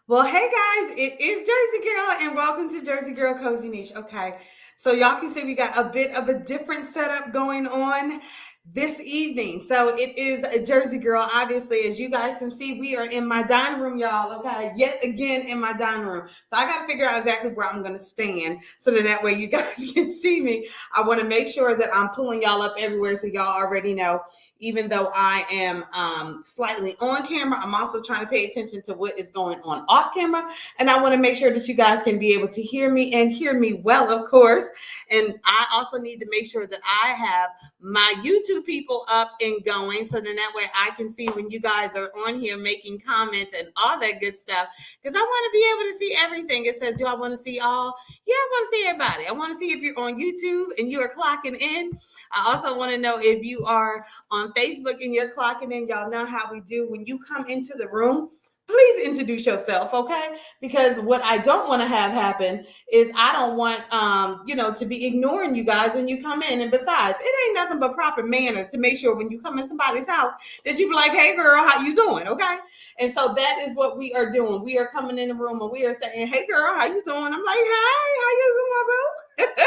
Well, hey guys, it is Jersey Girl, and welcome to Jersey Girl Cozy Niche. Okay, so y'all can see we got a bit of a different setup going on this evening. So it is a Jersey Girl. Obviously, as you guys can see, we are in my dining room, y'all. Okay, yet again in my dining room. So I got to figure out exactly where I'm going to stand so that way you guys can see me. I want to make sure that I'm pulling y'all up everywhere so y'all already know. Even though I am slightly on camera, I'm also trying to pay attention to what is going on off camera. And I want to make sure that you guys can be able to hear me and hear me well, of course. And I also need to make sure that I have my YouTube people up and going so then that way I can see when you guys are on here making comments and all that good stuff. Because I want to be able to see everything. It says, do I want to see all? Yeah, I want to see everybody. I want to see if you're on YouTube and you are clocking in. I also want to know if you are on Facebook and you're clocking in. Y'all know how we do. When you come into the room, please introduce yourself, okay? Because what I don't want to have happen is I don't want to be ignoring you guys when you come in. And besides, it ain't nothing but proper manners to make sure when you come in somebody's house that you be like, hey girl, how you doing? Okay. And so that is what we are doing. We are coming in the room and we are saying, hey girl, how you doing? I'm like, hey, how you doing, boo?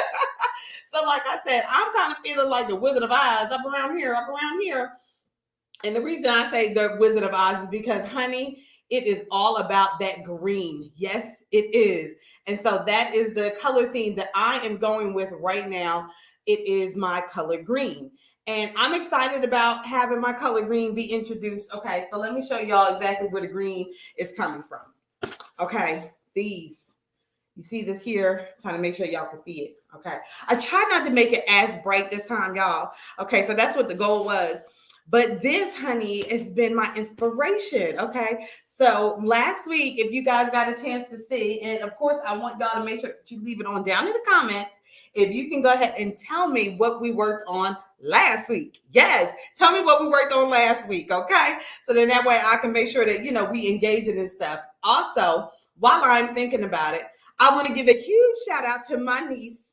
So like I said, I'm kind of feeling like the Wizard of Oz up around here. And the reason I say the Wizard of Oz is because, honey, it is all about that green. Yes, it is. And so that is the color theme that I am going with right now. It is my color green. And I'm excited about having my color green be introduced. Okay, so let me show y'all exactly where the green is coming from. Okay, these. You see this here? Trying to make sure y'all can see it. Okay. I tried not to make it as bright this time, y'all. Okay, so that's what the goal was. But this, honey, has been my inspiration. Okay. So last week, if you guys got a chance to see, and of course, I want y'all to make sure you leave it on down in the comments. If you can go ahead and tell me what we worked on last week. Yes. Tell me what we worked on last week. Okay. So then that way I can make sure that, we engage in this stuff. Also, while I'm thinking about it, I want to give a huge shout out to my niece,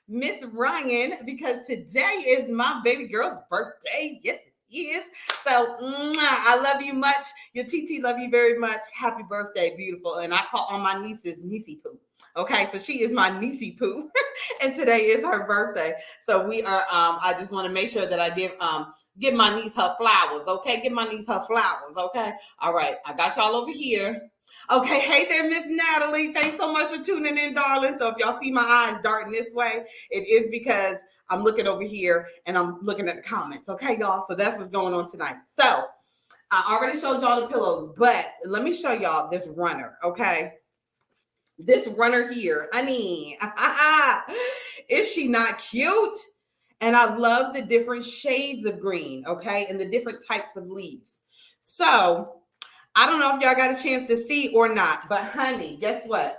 Miss Ryan, because today is my baby girl's birthday. Yes, it is. So I love you much. Your TT love you very much. Happy birthday, beautiful. And I call all my nieces Niecey Poo. Okay, so she is my Niecey Poo, and today is her birthday. So we are. I just want to make sure that I give my niece her flowers. Okay, give my niece her flowers. Okay, all right. I got y'all over here. Okay, hey there, Miss Natalie. Thanks so much for tuning in, darling. So if y'all see my eyes darting this way, it is because I'm looking over here and I'm looking at the comments. Okay, y'all. So that's what's going on tonight. So I already showed y'all the pillows, but let me show y'all this runner. Okay, this runner here. I mean, is she not cute? And I love the different shades of green. Okay, and the different types of leaves. So I don't know if y'all got a chance to see or not, but honey, guess what?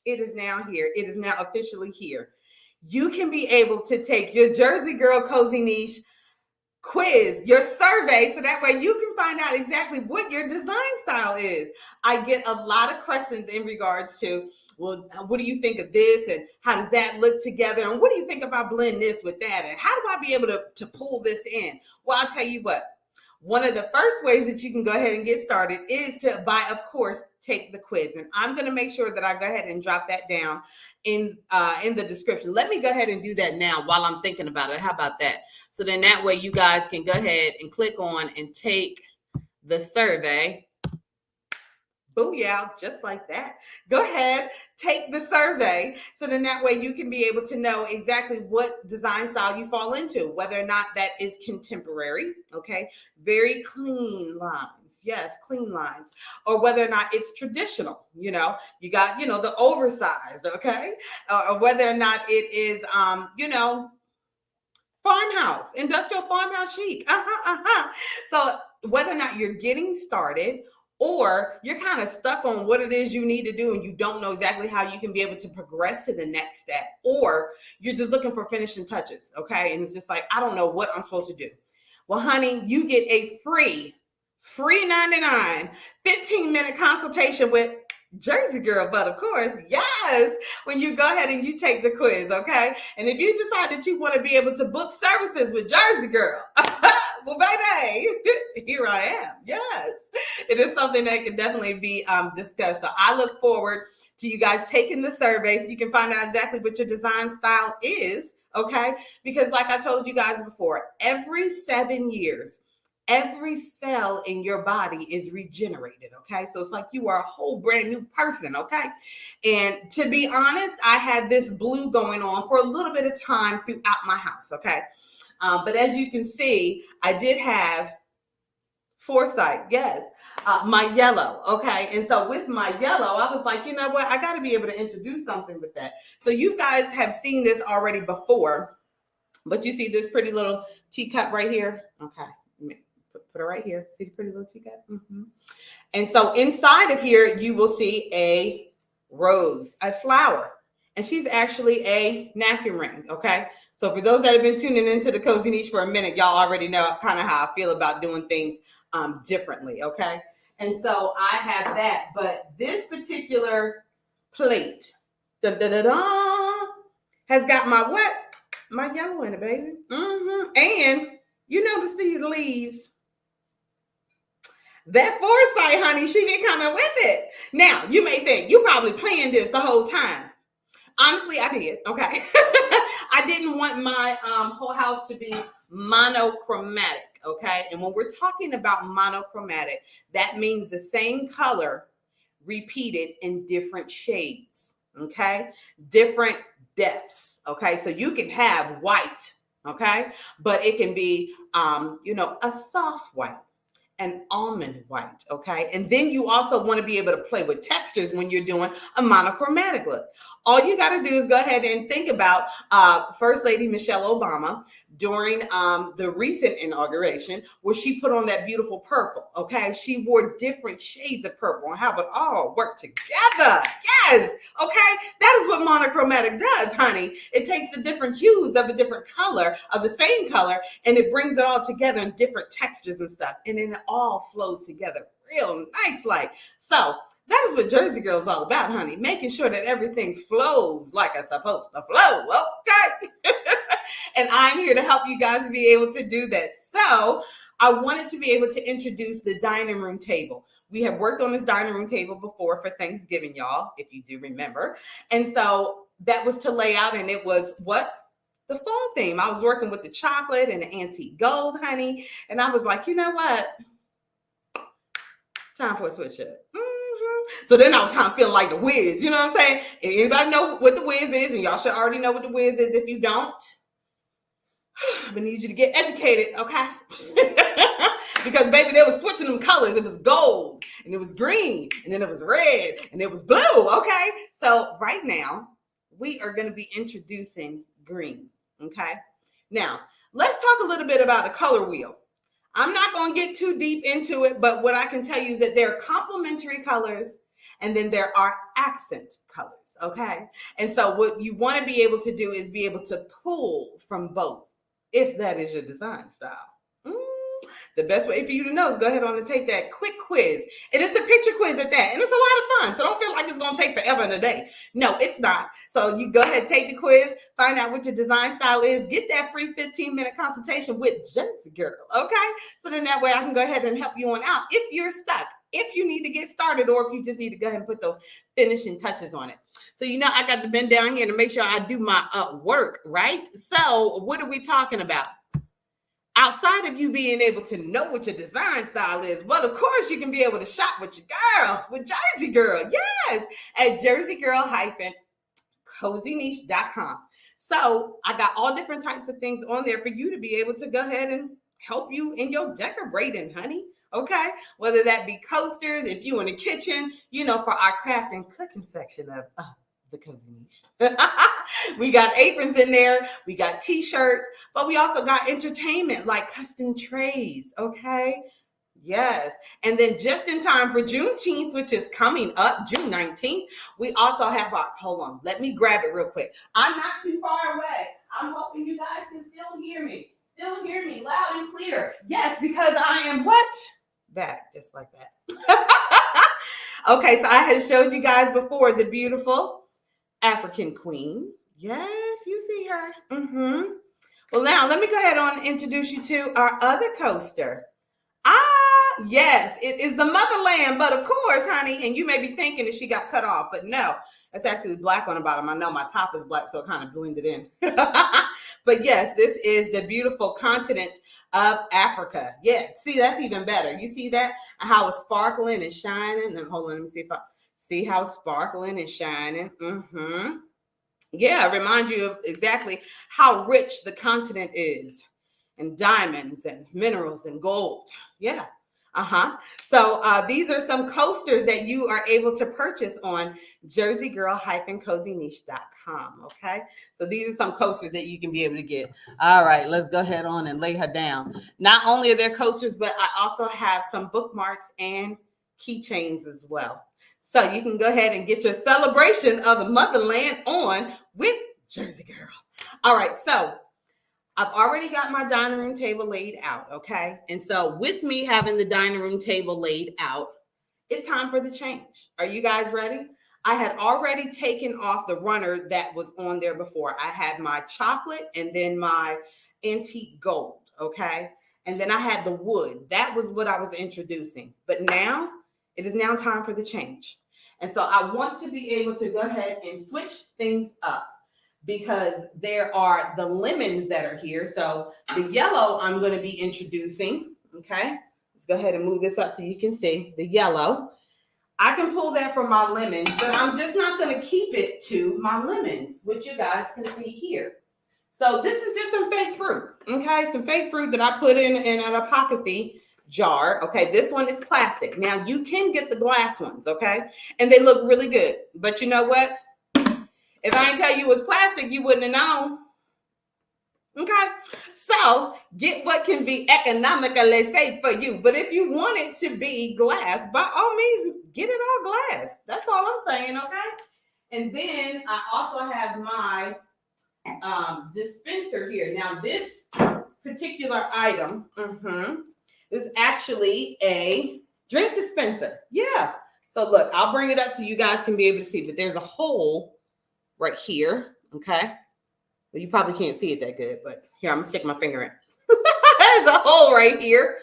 It is now here. It is now officially here. You can be able to take your Jersey Girl Cozy Niche quiz, your survey, so that way you can find out exactly what your design style is. I get a lot of questions in regards to, well, what do you think of this? And how does that look together? And what do you think about blending this with that? And how do I be able to pull this in? Well, I'll tell you what. One of the first ways that you can go ahead and get started is to, take the quiz. And I'm going to make sure that I go ahead and drop that down in the description. Let me go ahead and do that now while I'm thinking about it. How about that? So then that way you guys can go ahead and click on and take the survey. Booyah, just like that. Go ahead, take the survey. So then that way you can be able to know exactly what design style you fall into, whether or not that is contemporary, okay? Very clean lines. Yes, clean lines. Or whether or not it's traditional, you got, the oversized, okay? Or whether or not it is, farmhouse, industrial farmhouse chic. So whether or not you're getting started or you're kind of stuck on what it is you need to do and you don't know exactly how you can be able to progress to the next step, or you're just looking for finishing touches, okay? And it's just like, I don't know what I'm supposed to do. Well, honey, you get a free 99 15-minute consultation with Jersey Girl, but of course, yes, when you go ahead and you take the quiz, okay? And if you decide that you want to be able to book services with Jersey Girl, Well, baby, here I am. Yes, it is something that can definitely be discussed. So I look forward to you guys taking the survey so you can find out exactly what your design style is. Okay, because like I told you guys before, every 7 years, every cell in your body is regenerated. Okay, so it's like you are a whole brand new person. Okay, and to be honest, I had this blue going on for a little bit of time throughout my house. Okay, but as you can see, I did have foresight. Yes. My yellow. Okay. And so with my yellow, I was like, you know what? I got to be able to introduce something with that. So you guys have seen this already before, but you see this pretty little teacup right here. Okay. Put it right here. See the pretty little teacup? Mm-hmm. And so inside of here, you will see a rose, a flower. And she's actually a napkin ring. Okay. So for those that have been tuning into the Cozy Niche for a minute, y'all already know kind of how I feel about doing things differently. Okay. And so I have that. But this particular plate has got my what? My yellow in it, baby. Mm-hmm. And you notice these leaves. That foresight, honey, she been coming with it. Now, you may think you probably planned this the whole time. Honestly, I did. Okay. I didn't want my whole house to be monochromatic. Okay. And when we're talking about monochromatic, that means the same color repeated in different shades. Okay. Different depths. Okay. So you can have white. Okay. But it can be, a soft white. An almond white, okay? And then you also want to be able to play with textures when you're doing a monochromatic look. All you got to do is go ahead and think about First Lady Michelle Obama during the recent inauguration where she put on that beautiful purple, okay? She wore different shades of purple and how it all worked together. Yes, okay? That is what monochromatic does, honey. It takes the different hues of a different color, of the same color, and it brings it all together in different textures and stuff. And then it all flows together real nice like. So that is what Jersey Girl is all about, honey. Making sure that everything flows like it's supposed to flow, okay? And I'm here to help you guys be able to do that. So I wanted to be able to introduce the dining room table. We have worked on this dining room table before for Thanksgiving, y'all, if you do remember. And so that was to lay out, and it was what? The fall theme. I was working with the chocolate and the antique gold, honey. And I was like, you know what? Time for a switch up. Mm-hmm. So then I was kind of feeling like the Wiz, you know what I'm saying? If anybody know what the Wiz is, and y'all should already know what the Wiz is. If you don't, I'm gonna need you to get educated, okay? Because baby, they were switching them colors. It was gold, and it was green, and then it was red, and it was blue, okay? So right now, we are gonna be introducing green, okay? Now, let's talk a little bit about the color wheel. I'm not going to get too deep into it, but what I can tell you is that there are complementary colors and then there are accent colors, okay? And so what you want to be able to do is be able to pull from both, if that is your design style. The best way for you to know is go ahead on and take that quick quiz. It is the picture quiz at that, and it's a lot of fun, so don't feel like it's going to take forever and a day. No, it's not. So you go ahead, take the quiz, find out what your design style is, get that free 15-minute consultation with Jersey Girl, okay? So then that way I can go ahead and help you on out if you're stuck, if you need to get started, or if you just need to go ahead and put those finishing touches on it. So, I got to bend down here to make sure I do my work, right? So what are we talking about? Outside of you being able to know what your design style is, well, of course, you can be able to shop with your girl, with Jersey Girl, yes, at jerseygirl-cozyniche.com. So I got all different types of things on there for you to be able to go ahead and help you in your decorating, honey. Okay, whether that be coasters, if you in the kitchen, for our craft and cooking section of the Cozy Niche. We got aprons in there, we got t-shirts, but we also got entertainment like custom trays, okay? Yes. And then just in time for Juneteenth, which is coming up, June 19th, we also have hold on, let me grab it real quick. I'm not too far away. I'm hoping you guys can still hear me. Still hear me loud and clear. Yes, because I am what? Back, just like that. Okay, so I had showed you guys before the beautiful African queen. Yes, you see her. Well, now let me go ahead on and introduce you to our other coaster. Yes, it is the motherland, but of course, honey, and you may be thinking that she got cut off, but no, it's actually black on the bottom. I know my top is black, so it kind of blended in. But yes, this is the beautiful continent of Africa. Yeah, see, that's even better. You see that? How it's sparkling and shining. And hold on, let me see if I see how it's sparkling and shining. Yeah, remind you of exactly how rich the continent is and diamonds and minerals and gold. Yeah. So these are some coasters that you are able to purchase on jerseygirl-cozyniche.com. Okay. So these are some coasters that you can be able to get. All right, let's go ahead on and lay her down. Not only are there coasters, but I also have some bookmarks and keychains as well. So you can go ahead and get your celebration of the motherland on with Jersey Girl. All right, so I've already got my dining room table laid out, okay? And so with me having the dining room table laid out, it's time for the change. Are you guys ready? I had already taken off the runner that was on there before. I had my chocolate and then my antique gold, okay? And then I had the wood. That was what I was introducing. But now, it is now time for the change. And so I want to be able to go ahead and switch things up because there are the lemons that are here. So the yellow I'm going to be introducing, okay? Let's go ahead and move this up so you can see the yellow. I can pull that from my lemons, but I'm just not going to keep it to my lemons, which you guys can see here. So this is just some fake fruit, okay? Some fake fruit that I put in an apocryphy jar. Okay, this one is plastic. Now you can get the glass ones, okay? And they look really good. But you know what? If I didn't tell you it was plastic, you wouldn't have known. Okay, so get what can be economically safe for you. But if you want it to be glass, by all means, get it all glass. That's all I'm saying, okay? And then I also have my dispenser here. Now this particular item is actually a drink dispenser. Yeah. So look, I'll bring it up so you guys can be able to see, but there's a hole right here, okay? Well, you probably can't see it that good, but here, I'm gonna stick my finger in. There's a hole right here.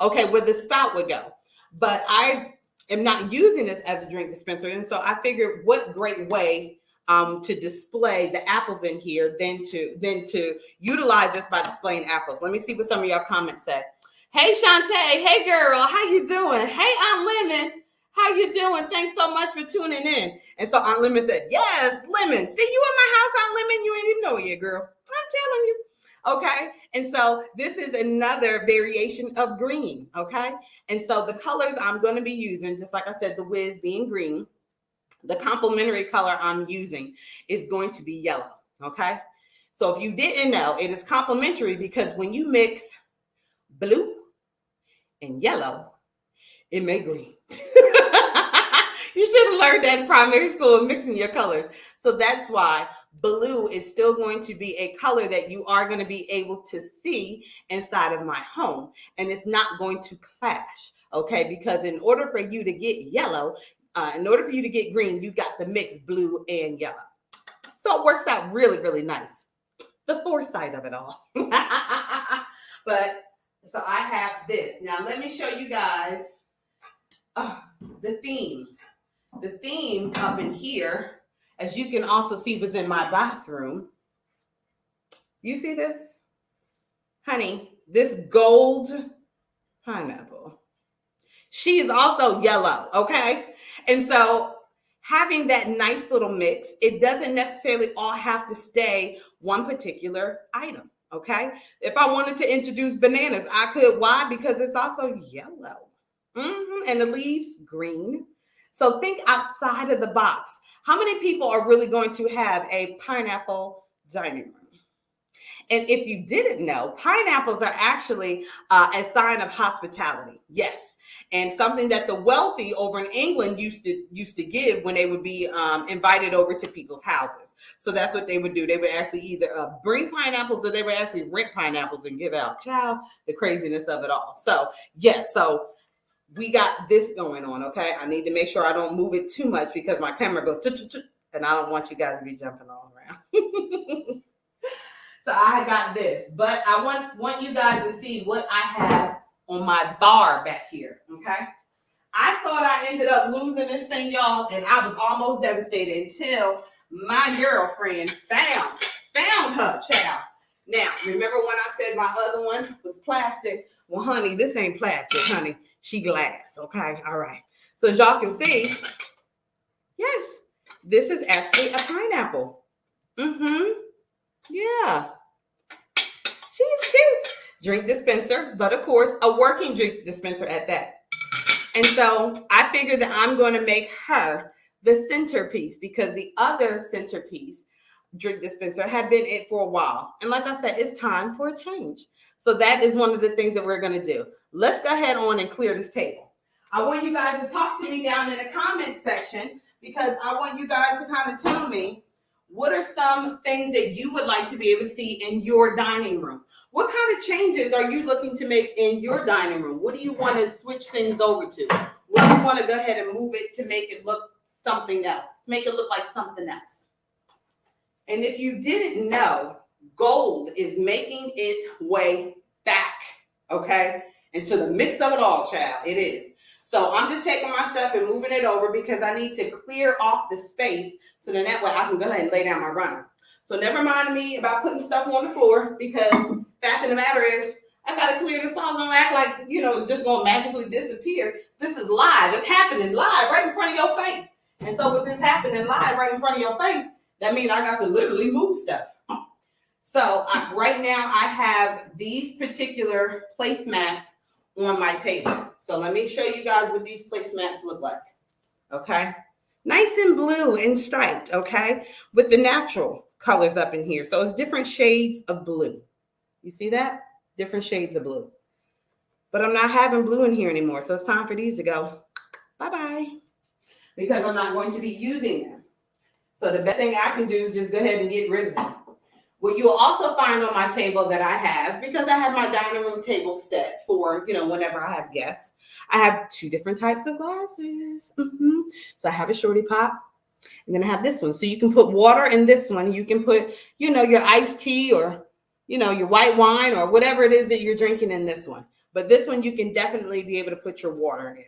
Okay, where the spout would go. But I am not using this as a drink dispenser, and so I figured what great way to display the apples in here than to utilize this by displaying apples. Let me see what some of y'all comments say. Hey, Shantae. Hey, girl. How you doing? Hey, Aunt Lemon. How you doing? Thanks so much for tuning in. And so Aunt Lemon said, yes, Lemon. See, you in my house, Aunt Lemon. You ain't even know it yet, girl. I'm telling you. Okay. And so this is another variation of green. Okay. And so the colors I'm going to be using, just like I said, the Wiz being green, the complementary color I'm using is going to be yellow. Okay. So if you didn't know, it is complementary because when you mix blue and yellow, it made green. You should have learned that in primary school, mixing your colors. So that's why blue is still going to be a color that you are going to be able to see inside of my home. And it's not going to clash, okay? Because in order for you to get yellow, in order for you to get green, you got to mix blue and yellow. So it works out really, really nice. The foresight of it all. But so I have this. Now let me show you guys the theme. The theme up in here, as you can also see, was in my bathroom. You see this? Honey, this gold pineapple. She is also yellow, okay? And so having that nice little mix, it doesn't necessarily all have to stay one particular item, okay? If I wanted to introduce bananas, I could. Why? Because it's also yellow. And the leaves green. So think outside of the box. How many people are really going to have a pineapple dining room? And if you didn't know, pineapples are actually a sign of hospitality. Yes. And something that the wealthy over in England used to give when they would be invited over to people's houses. So that's what they would do. They would actually either bring pineapples or they would actually rent pineapples and give out. Child, the craziness of it all. So yes, so we got this going on, okay? I need to make sure I don't move it too much because my camera goes, and I don't want you guys to be jumping all around. So I got this, but I want you guys to see what I have on my bar back here, okay? I thought I ended up losing this thing, y'all, and I was almost devastated until my girlfriend found her child. Now, remember when I said my other one was plastic? Well, honey, this ain't plastic, honey. She glass, okay? All right. So as y'all can see, yes, this is actually a pineapple. Yeah. She's cute. Drink dispenser, but of course, a working drink dispenser at that. And so I figured that I'm going to make her the centerpiece because the other centerpiece drink dispenser had been it for a while. And like I said, it's time for a change. So that is one of the things that we're going to do. Let's go ahead on and clear this table. I want you guys to talk to me down in the comment section because I want you guys to kind of tell me what are some things that you would like to be able to see in your dining room. What kind of changes are you looking to make in your dining room? What do you want to switch things over to? What do you want to go ahead and move it to make it look something else? Make it look like something else. And if you didn't know, gold is making its way back, okay? Into the mix of it all, child. It is. So I'm just taking my stuff and moving it over because I need to clear off the space so then that way I can go ahead and lay down my runner. So never mind me about putting stuff on the floor because fact of the matter is I got to clear this off. Don't act like, it's just going to magically disappear. This is live. It's happening live right in front of your face. And so with this happening live right in front of your face, that means I got to literally move stuff. So right now I have these particular placemats on my table. So let me show you guys what these placemats look like. Okay. Nice and blue and striped. Okay. With the natural colors up in here. So it's different shades of blue. You see that? Different shades of blue. But I'm not having blue in here anymore. So it's time for these to go bye-bye. Because I'm not going to be using them. So the best thing I can do is just go ahead and get rid of them. What you'll also find on my table that I have, because I have my dining room table set for, whenever I have guests, I have two different types of glasses. So I have a shorty pot, and then I have this one. So you can put water in this one. You can put, your iced tea or, your white wine or whatever it is that you're drinking in this one. But this one, you can definitely be able to put your water in.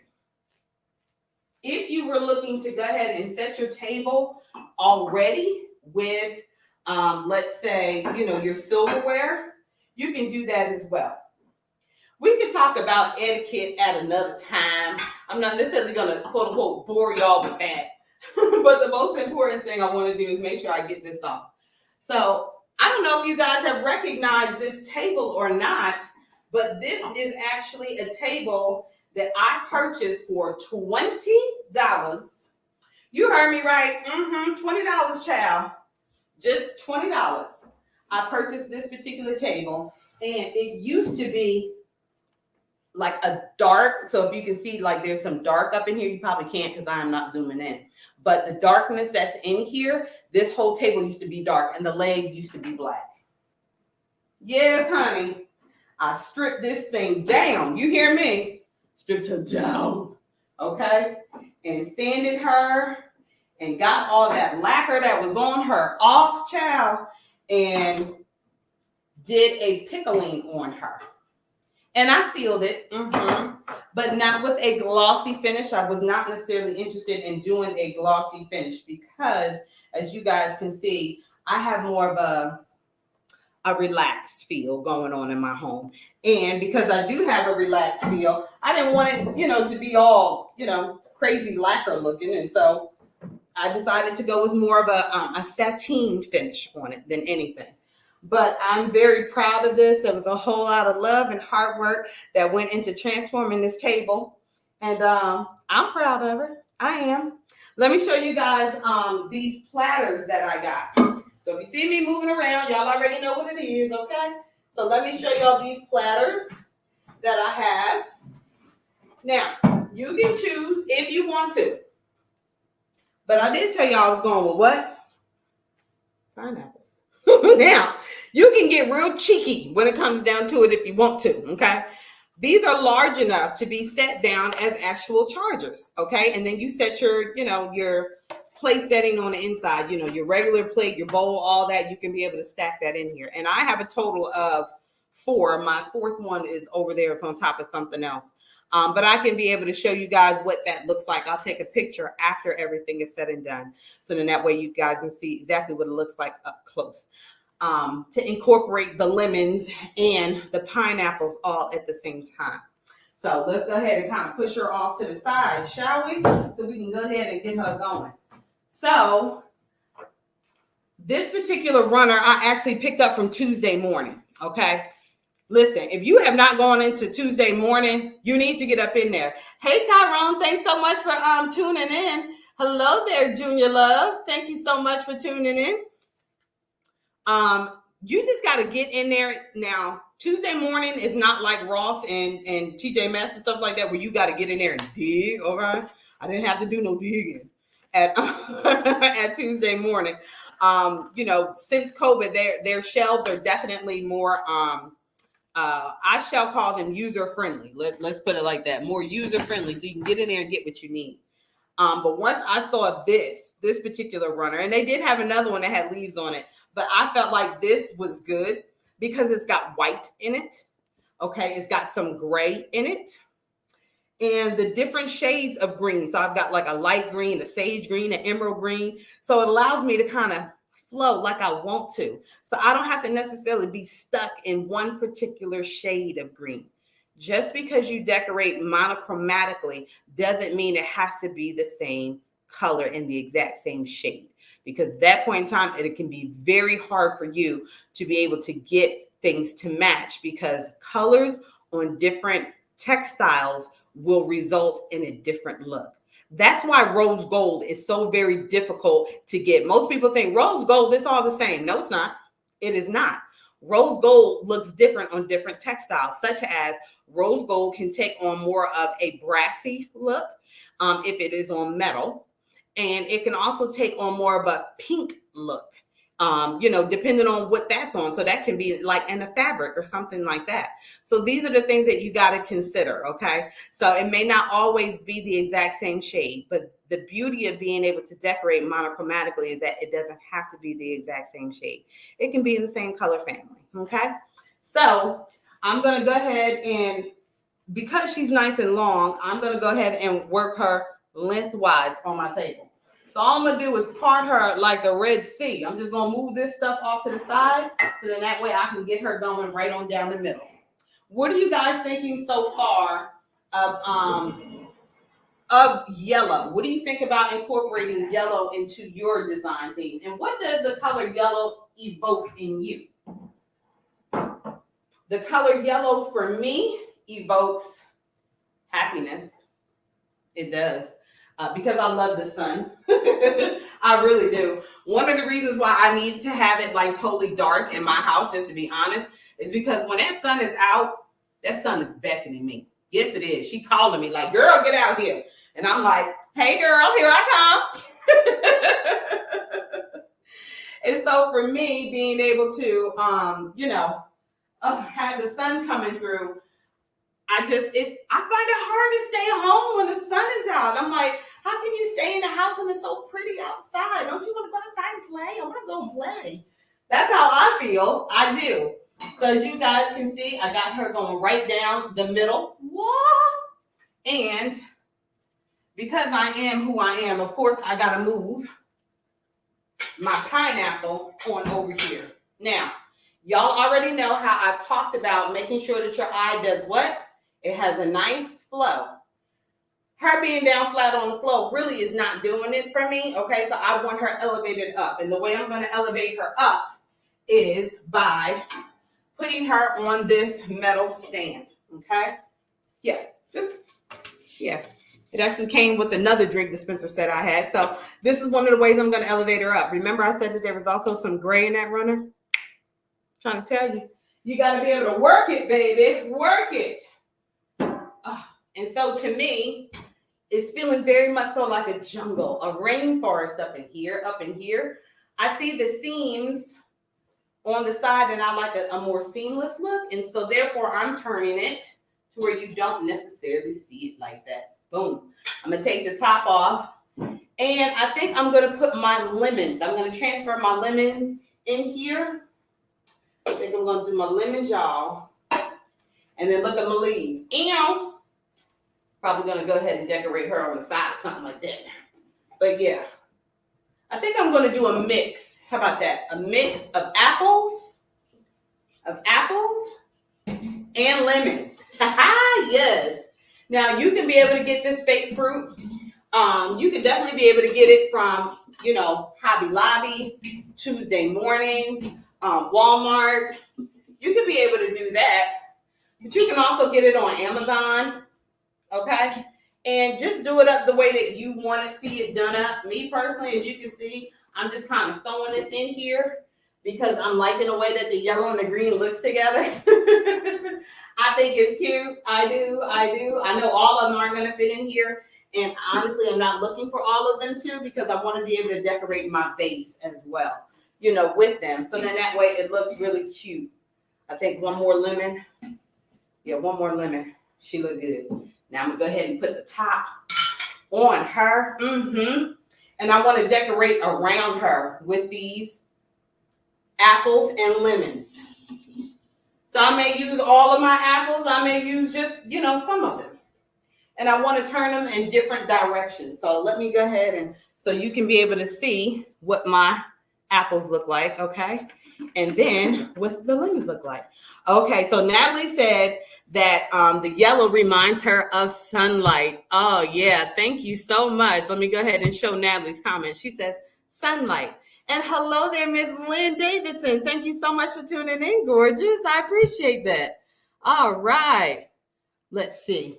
If you were looking to go ahead and set your table already with let's say, your silverware, you can do that as well. We can talk about etiquette at another time. I'm not necessarily going to, quote unquote, bore y'all with that. But the most important thing I want to do is make sure I get this off. So I don't know if you guys have recognized this table or not, but this is actually a table that I purchased for $20. You heard me right. $20, child. Just $20. I purchased this particular table, and it used to be like a dark. So if you can see, like there's some dark up in here, you probably can't because I am not zooming in. But the darkness that's in here, this whole table used to be dark, and the legs used to be black. Yes, honey. I stripped this thing down. You hear me? Stripped her down. Okay? And sanded her. And got all that lacquer that was on her off, child, and did a pickling on her. And I sealed it, but not with a glossy finish. I was not necessarily interested in doing a glossy finish because, as you guys can see, I have more of a relaxed feel going on in my home. And because I do have a relaxed feel, I didn't want it, to be all, crazy lacquer looking. And so I decided to go with more of a sateen finish on it than anything. But I'm very proud of this. There was a whole lot of love and hard work that went into transforming this table. And I'm proud of her. I am. Let me show you guys these platters that I got. So if you see me moving around, y'all already know what it is, okay? So let me show y'all these platters that I have. Now, you can choose if you want to. But I did tell y'all I was going with what? Pineapples. Now, you can get real cheeky when it comes down to it if you want to, okay? These are large enough to be set down as actual chargers, okay? And then you set your, your plate setting on the inside, you know, your regular plate, your bowl, all that, you can be able to stack that in here. And I have a total of 4. My 4th one is over there. It's on top of something else. But I can be able to show you guys what that looks like. I'll take a picture after everything is said and done. So then that way you guys can see exactly what it looks like up close. To incorporate the lemons and the pineapples all at the same time. So let's go ahead and kind of push her off to the side, shall we? So we can go ahead and get her going. So this particular runner I actually picked up from Tuesday morning, okay? Listen, if you have not gone into Tuesday morning, you need to get up in there. Hey, Tyrone, thanks so much for tuning in. Hello there, Junior Love. Thank you so much for tuning in. You just got to get in there. Now, Tuesday morning is not like Ross and TJ Maxx and stuff like that, where you got to get in there and dig, okay? I didn't have to do no digging at Tuesday morning. You know, since COVID, their shelves are definitely more, I shall call them user-friendly. Let's put it like that, more user-friendly, so you can get in there and get what you need. But once I saw this particular runner, and they did have another one that had leaves on it, but I felt like this was good because it's got white in it. Okay, it's got some gray in it. And the different shades of green. So I've got like a light green, a sage green, an emerald green. So it allows me to kind of flow like I want to. So I don't have to necessarily be stuck in one particular shade of green. Just because you decorate monochromatically doesn't mean it has to be the same color in the exact same shade. Because at that point in time, it can be very hard for you to be able to get things to match, because colors on different textiles will result in a different look. That's why rose gold is so very difficult to get. Most people think rose gold is all the same. No, it's not. It is not. Rose gold looks different on different textiles, such as rose gold can take on more of a brassy look if it is on metal. And it can also take on more of a pink look, you know, depending on what that's on. So that can be like in a fabric or something like that. So these are the things that you got to consider, okay? So it may not always be the exact same shade, but the beauty of being able to decorate monochromatically is that it doesn't have to be the exact same shade. It can be in the same color family, okay? So I'm going to go ahead and, because she's nice and long, I'm going to go ahead and work her lengthwise on my table. So all I'm going to do is part her like the Red Sea. I'm just going to move this stuff off to the side, so then that way I can get her going right on down the middle. What are you guys thinking so far of yellow? What do you think about incorporating yellow into your design theme? And what does the color yellow evoke in you? The color yellow for me evokes happiness. It does. Because I love the sun. I really do. One of the reasons why I need to have it like totally dark in my house, just to be honest, is because when that sun is out, that sun is beckoning me. Yes, it is. She calling me like, girl, get out here. And I'm like, hey, girl, here I come. And so for me, being able to, you know, have the sun coming through, I find it hard to stay home when the sun is out. I'm like, how can you stay in the house when it's so pretty outside? Don't you want to go outside and play? I want to go and play. That's how I feel. I do. So as you guys can see, I got her going right down the middle. What? And because I am who I am, of course, I got to move my pineapple on over here. Now, y'all already know how I've talked about making sure that your eye does what? It has a nice flow. Her being down flat on the floor really is not doing it for me, okay? So I want her elevated up. And the way I'm going to elevate her up is by putting her on this metal stand, okay? Yeah. It actually came with another drink dispenser set I had. So this is one of the ways I'm going to elevate her up. Remember I said that there was also some gray in that runner? I'm trying to tell you. You got to be able to work it, baby. Work it. And so to me, it's feeling very much so like a jungle, a rainforest up in here. I see the seams on the side, and I like a more seamless look. And so therefore, I'm turning it to where you don't necessarily see it like that. Boom. I'm going to take the top off. And I think I'm going to put my lemons. I'm going to transfer my lemons in here. I think I'm going to do my lemons, y'all. And then look at my leaves. Ew. Probably going to go ahead and decorate her on the side or something like that. But yeah, I think I'm going to do a mix. How about that? A mix of apples and lemons. Yes. Now you can be able to get this fake fruit. You can definitely be able to get it from, Hobby Lobby, Tuesday Morning, Walmart. You can be able to do that, but you can also get it on Amazon. Okay. And just do it up the way that you want to see it done up. Me personally, as you can see, I'm just kind of throwing this in here because I'm liking the way that the yellow and the green looks together. I think it's cute. I do. I know all of them aren't going to fit in here. And honestly, I'm not looking for all of them too because I want to be able to decorate my base as well, with them. So then that way it looks really cute. I think one more lemon. Yeah, one more lemon. She looked good. Now I'm going to go ahead and put the top on her. And I want to decorate around her with these apples and lemons. So I may use all of my apples. I may use just, some of them. And I want to turn them in different directions. So let me go ahead and so you can be able to see what my apples look like, okay? And then what the lemons look like. Okay, so Natalie said that the yellow reminds her of sunlight. Oh, yeah, thank you so much. Let me go ahead and show Natalie's comment. She says, sunlight. And hello there, Miss Lynn Davidson. Thank you so much for tuning in, gorgeous. I appreciate that. All right, let's see.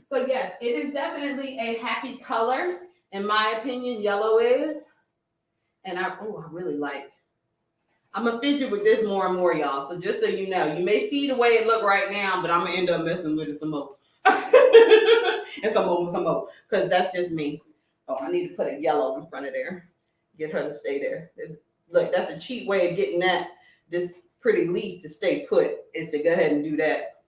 So yes, it is definitely a happy color. In my opinion, yellow is. And I really like. I'm going to fidget with this more and more, y'all. So just so you know, you may see the way it look right now, but I'm going to end up messing with it some more. And some more. Because that's just me. Oh, I need to put a yellow in front of there. Get her to stay there. Look, that's a cheap way of getting this pretty leaf to stay put, is to go ahead and do that.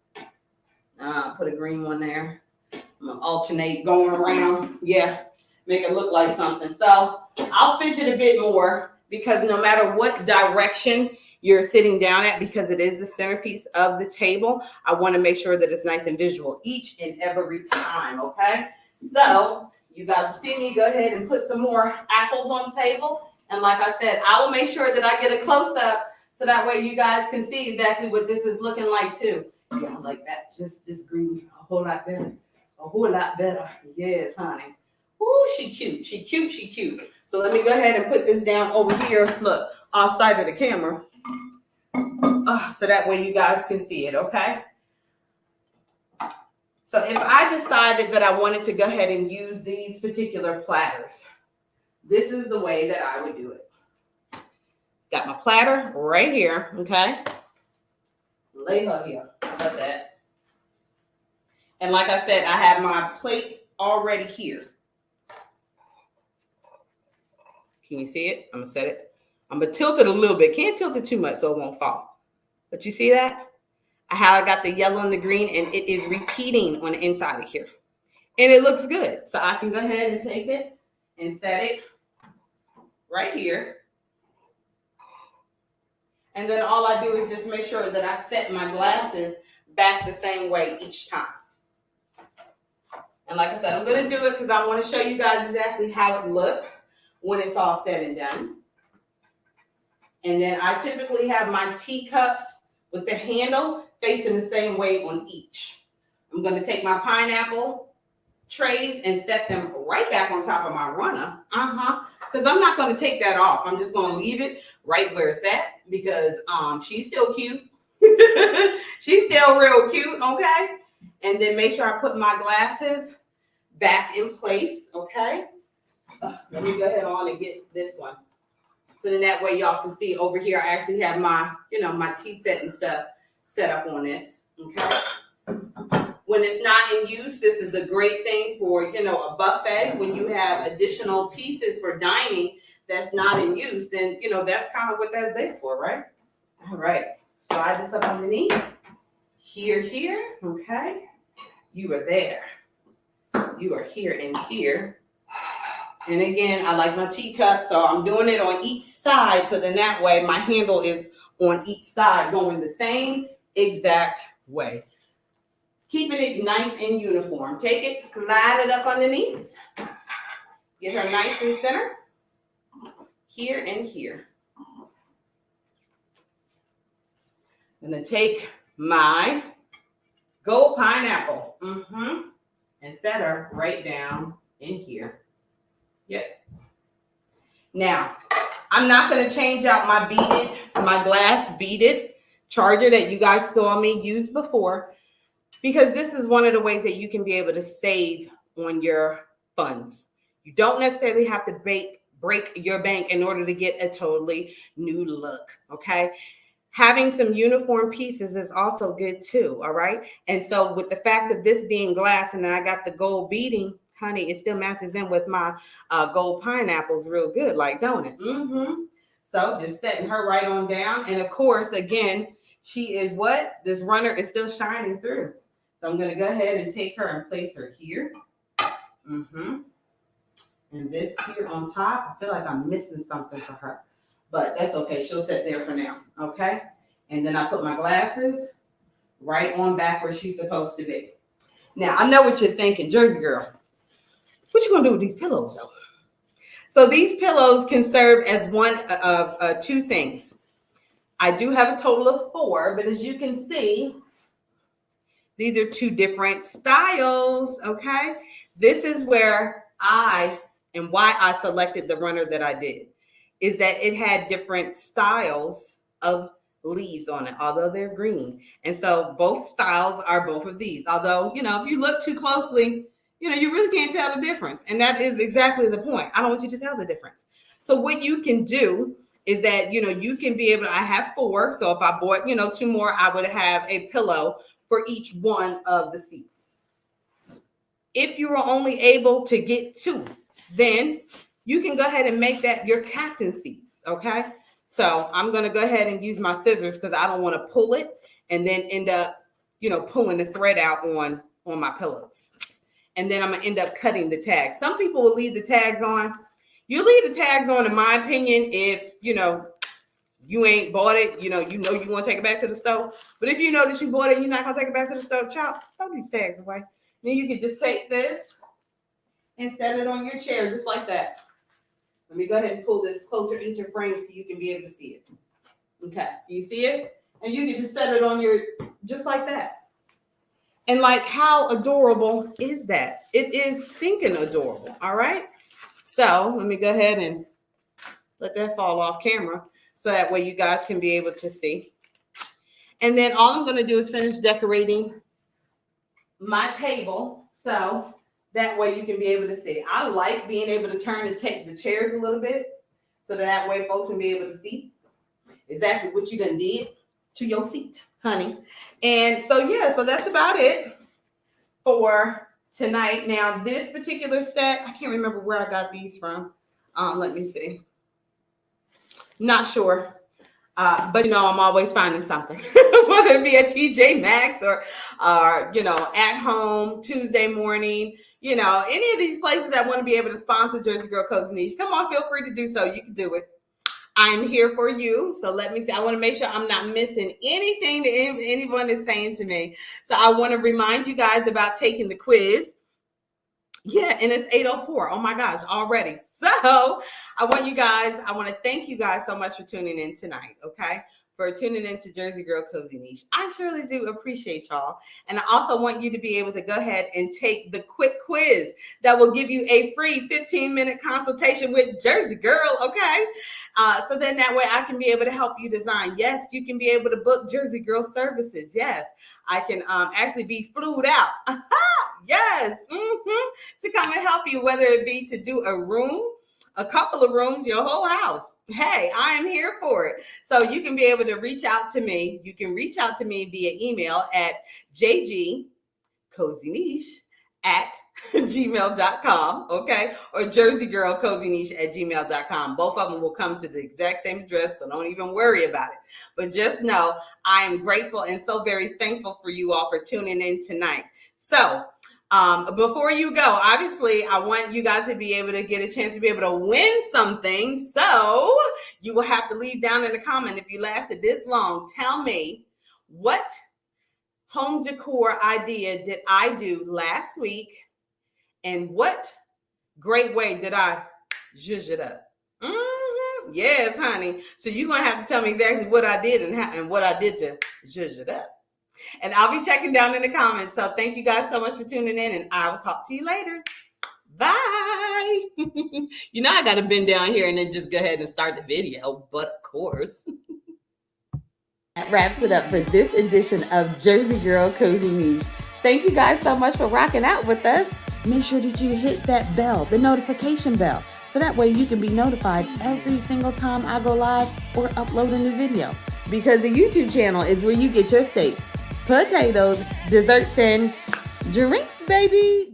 Put a green one there. I'm going to alternate going around. Yeah, make it look like something. So I'll fidget a bit more because no matter what direction you're sitting down at, because it is the centerpiece of the table, I want to make sure that it's nice and visual each and every time, okay? So you guys will see me go ahead and put some more apples on the table. And like I said, I will make sure that I get a close-up so that way you guys can see exactly what this is looking like too. Yeah, I like that. Just this green a whole lot better. A whole lot better. Yes, honey. Ooh, she cute. So let me go ahead and put this down over here. Look, off side of the camera. So that way you guys can see it, okay? So if I decided that I wanted to go ahead and use these particular platters, this is the way that I would do it. Got my platter right here, okay? Lay her here. How about that? And like I said, I have my plates already here. Can you see it? I'm going to set it. I'm going to tilt it a little bit. Can't tilt it too much so it won't fall. But you see that? I got the yellow and the green, and it is repeating on the inside of here. And it looks good. So I can go ahead and take it and set it right here. And then all I do is just make sure that I set my glasses back the same way each time. And like I said, I'm going to do it because I want to show you guys exactly how it looks when it's all said and done. And then I typically have my teacups with the handle facing the same way on each. I'm going to take my pineapple trays and set them right back on top of my runner. Because I'm not going to take that off. I'm just going to leave it right where it's at because she's still cute. She's still real cute, okay? And then make sure I put my glasses back in place, okay? Let me go ahead on and get this one. So then that way y'all can see over here, I actually have my, my tea set and stuff set up on this, okay? When it's not in use, this is a great thing for, a buffet. When you have additional pieces for dining that's not in use, then, that's kind of what that's there for, right? All right. Slide this up underneath. Here, okay? You are there. You are here and here. And again, I like my teacup, so I'm doing it on each side. So then that way my handle is on each side going the same exact way. Keeping it nice and uniform. Take it, slide it up underneath. Get her nice and center. Here and here. I'm going to take my gold pineapple and set her right down in here. Yep. Now, I'm not going to change out my glass beaded charger that you guys saw me use before, because this is one of the ways that you can be able to save on your funds. You don't necessarily have to break your bank in order to get a totally new look, okay? Having some uniform pieces is also good too, all right? And so with the fact of this being glass and then I got the gold beading, honey, it still matches in with my gold pineapples real good, like, don't it? So just setting her right on down. And of course, again, she is what? This runner is still shining through. So I'm going to go ahead and take her and place her here. And this here on top, I feel like I'm missing something for her. But that's okay. She'll sit there for now, okay? And then I put my glasses right on back where she's supposed to be. Now, I know what you're thinking, Jersey girl. What you going to do with these pillows, though? So these pillows can serve as one of two things. I do have a total of 4, but as you can see, these are 2 different styles, okay? This is where why I selected the runner that I did, is that it had different styles of leaves on it, although they're green. And so both styles are both of these. Although, if you look too closely, you really can't tell the difference. And that is exactly the point. I don't want you to tell the difference. So what you can do is that, you can be able to, I have 4. So if I bought, 2 more, I would have a pillow for each one of the seats. If you are only able to get 2, then you can go ahead and make that your captain seats, okay? So I'm going to go ahead and use my scissors because I don't want to pull it and then end up, pulling the thread out on my pillows. And then I'm going to end up cutting the tags. Some people will leave the tags on. You leave the tags on, in my opinion, if, you ain't bought it, you want to take it back to the stove. But if you know that you bought it and you're not going to take it back to the stove, child, throw these tags away. Then you can just take this and set it on your chair just like that. Let me go ahead and pull this closer into frame so you can be able to see it. Okay, you see it? And you can just set it on just like that. And like, how adorable is that? It is stinking adorable, all right? So let me go ahead and let that fall off camera so that way you guys can be able to see. And then all I'm going to do is finish decorating my table so that way you can be able to see. I like being able to turn the chairs a little bit so that way folks can be able to see exactly what you done did to your seat, honey. And so, yeah, so that's about it for tonight. Now, this particular set, I can't remember where I got these from. Let me see. Not sure. But I'm always finding something, whether it be a TJ Maxx or at home Tuesday morning, any of these places that want to be able to sponsor Jersey Girl Cozy Niche. Come on, feel free to do so. You can do it. I'm here for you. So let me see. I want to make sure I'm not missing anything that anyone is saying to me. So I want to remind you guys about taking the quiz. Yeah, and it's 8:04. Oh my gosh, already. So I want to thank you guys so much for tuning in tonight, okay? For tuning in to Jersey Girl Cozy Niche. I surely do appreciate y'all. And I also want you to be able to go ahead and take the quick quiz that will give you a free 15-minute consultation with Jersey Girl, okay? So then that way I can be able to help you design. Yes, you can be able to book Jersey Girl services. Yes, I can actually be flued out. Yes, to come and help you, whether it be to do a room, a couple of rooms, your whole house. Hey, I am here for it. So you can be able to reach out to me. You can reach out to me via email at jgcozyniche@gmail.com, okay? Or jerseygirlcozyniche@gmail.com. Both of them will come to the exact same address, so don't even worry about it. But just know I am grateful and so very thankful for you all for tuning in tonight. So Before you go, obviously, I want you guys to be able to get a chance to be able to win something. So you will have to leave down in the comment if you lasted this long. Tell me, what home decor idea did I do last week, and what great way did I zhuzh it up? Yes, honey. So you're gonna have to tell me exactly what I did and what I did to zhuzh it up. And I'll be checking down in the comments. So thank you guys so much for tuning in, and I will talk to you later. Bye. You know I gotta bend down here and then just go ahead and start the video, but of course. That wraps it up for this edition of Jersey Girl Cozy Niche. Thank you guys so much for rocking out with us. Make sure that you hit that bell, the notification bell, so that way you can be notified every single time I go live or upload a new video. Because the YouTube channel is where you get your steak, potatoes, desserts, and drinks, baby.